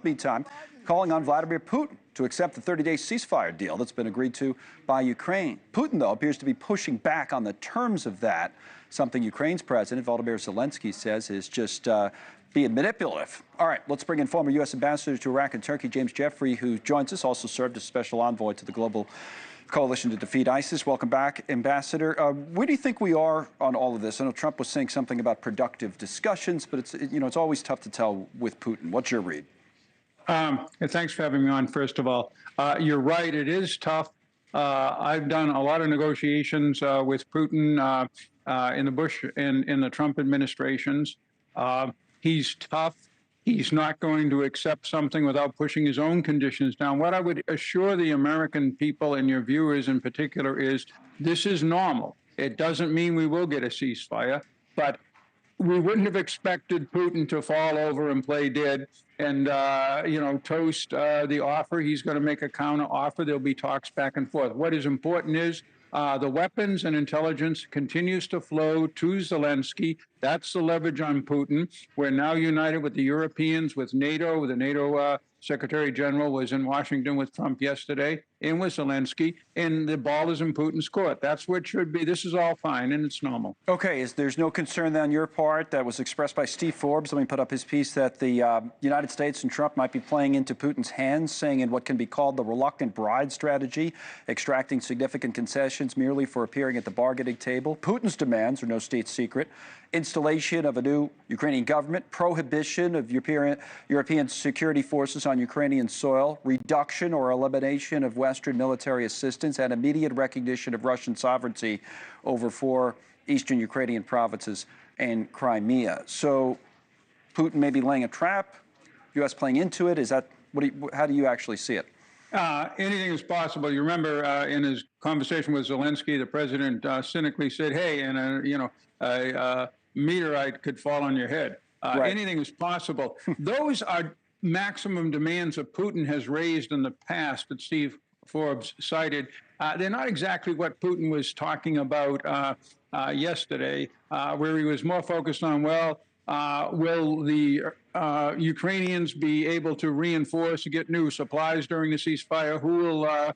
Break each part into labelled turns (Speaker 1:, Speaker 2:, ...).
Speaker 1: Trump, meantime, calling on Vladimir Putin to accept the 30-day ceasefire deal that's been agreed to by Ukraine. Putin, though, appears to be pushing back on the terms of that, something Ukraine's president, Volodymyr Zelensky, says is just being manipulative. All right, let's bring in former U.S. Ambassador to Iraq and Turkey, James Jeffrey, who joins us, also served as special envoy to the Global Coalition to Defeat ISIS. Welcome back, Ambassador. Where do you think we are on all of this? I know Trump was saying something about productive discussions, but it's always tough to tell with Putin. What's your read?
Speaker 2: Thanks for having me on, first of all. You're right, it is tough. I've done a lot of negotiations with Putin in the Bush and in the Trump administrations. He's tough. He's not going to accept something without pushing his own conditions down. What I would assure the American people and your viewers in particular is this is normal. It doesn't mean we will get a ceasefire, but we wouldn't have expected Putin to fall over and play dead and, toast the offer. He's going to make a counter offer. There'll be talks back and forth. What is important is the weapons and intelligence continues to flow to Zelensky. That's the leverage on Putin. We're now united with the Europeans, with NATO. The NATO Secretary General was in Washington with Trump yesterday and with Zelensky, and the ball is in Putin's court. That's what it should be. This is all fine, and it's normal.
Speaker 1: Okay, there's no concern on your part that was expressed by Steve Forbes. Let me put up his piece that the United States and Trump might be playing into Putin's hands, saying in what can be called the reluctant bride strategy, extracting significant concessions merely for appearing at the bargaining table. Putin's demands are no state secret. Installation of a new Ukrainian government, prohibition of European security forces on Ukrainian soil, reduction or elimination of Western military assistance, and immediate recognition of Russian sovereignty over 4 eastern Ukrainian provinces and Crimea. So Putin may be laying a trap, U.S. playing into it. How do you actually see it?
Speaker 2: Anything is possible. You remember in his conversation with Zelensky, the president cynically said, hey, a meteorite could fall on your head.
Speaker 1: Right.
Speaker 2: Anything is possible. Those are maximum demands that Putin has raised in the past that Steve Forbes cited. They're not exactly what Putin was talking about yesterday, where he was more focused on, will the Ukrainians be able to reinforce, get new supplies during the ceasefire? Who will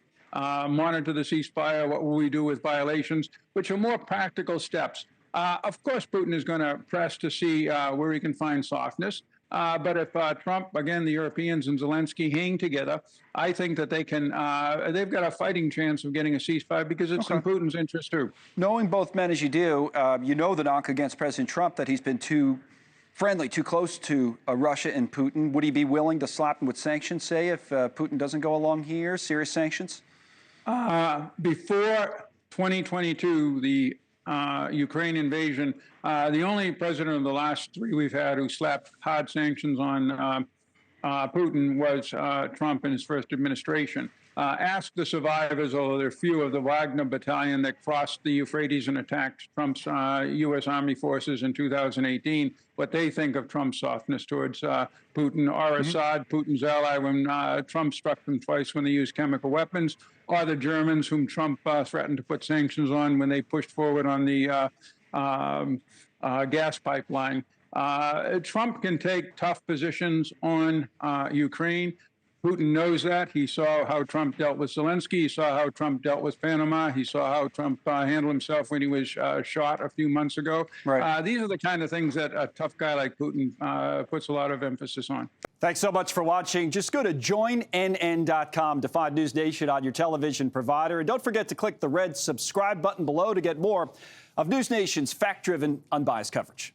Speaker 2: monitor the ceasefire? What will we do with violations? Which are more practical steps. Of course, Putin is going to press to see where he can find softness. But if Trump, again, the Europeans and Zelensky hang together, I think that they can, they've got a fighting chance of getting a ceasefire because it's in Putin's interest too.
Speaker 1: Knowing both men as you do, you know the knock against President Trump that he's been too friendly, too close to Russia and Putin. Would he be willing to slap him with sanctions, say, if Putin doesn't go along here, serious sanctions?
Speaker 2: Before 2022, the Ukraine invasion, the only president of the last 3 we've had who slapped hard sanctions on Putin was Trump in his first administration. Ask the survivors, although there are few, of the Wagner battalion that crossed the Euphrates and attacked Trump's U.S. Army forces in 2018, what they think of Trump's softness towards Putin, or Assad, Putin's ally, when Trump struck them twice when they used chemical weapons, or the Germans, whom Trump threatened to put sanctions on when they pushed forward on the gas pipeline. Trump can take tough positions on Ukraine. Putin knows that. He saw how Trump dealt with Zelensky. He saw how Trump dealt with Panama. He saw how Trump handled himself when he was shot a few months ago.
Speaker 1: Right.
Speaker 2: These are the kind of things that a tough guy like Putin puts a lot of emphasis on.
Speaker 1: Thanks so much for watching. Just go to joinnn.com to find NewsNation on your television provider. And don't forget to click the red subscribe button below to get more of NewsNation's fact-driven, unbiased coverage.